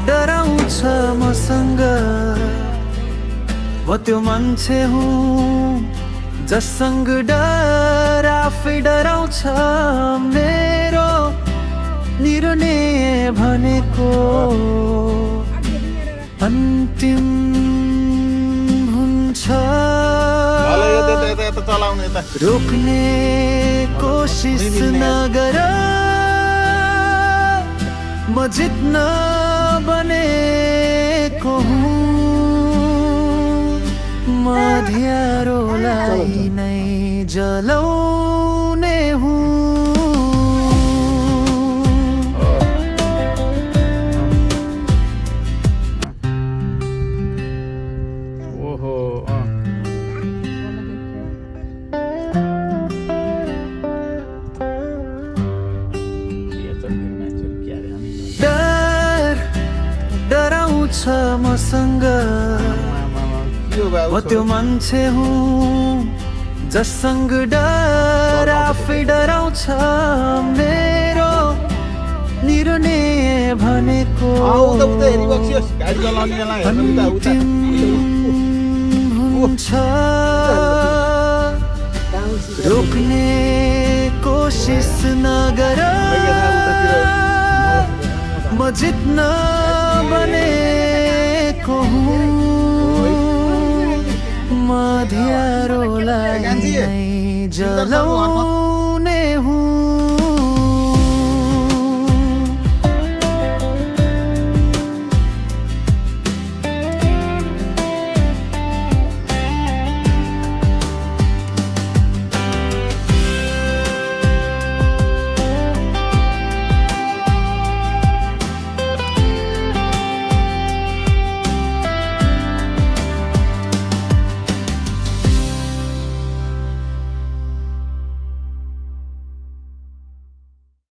डराउँछ मसँग म त्यो मान्छे हुँ जससँग डर आफै डराउँछ मेरो निर्णय भनेको अन्तिम हुन्छ रोक्ने कोसिस नगर म जित्न बनेको हुँ म अँध्यारोलाई नै जलाउने हुँ डराउँछ मसँग म त्यो मान्छे हुँ जससँग डर आफै डराउँछ मेरो निर्णय भनेको अन्तिम हुन्छ रोक्ने कोसिस नगर म जित्न बनेको हुँ म अँध्यारोलाई नै जलाउने हुँ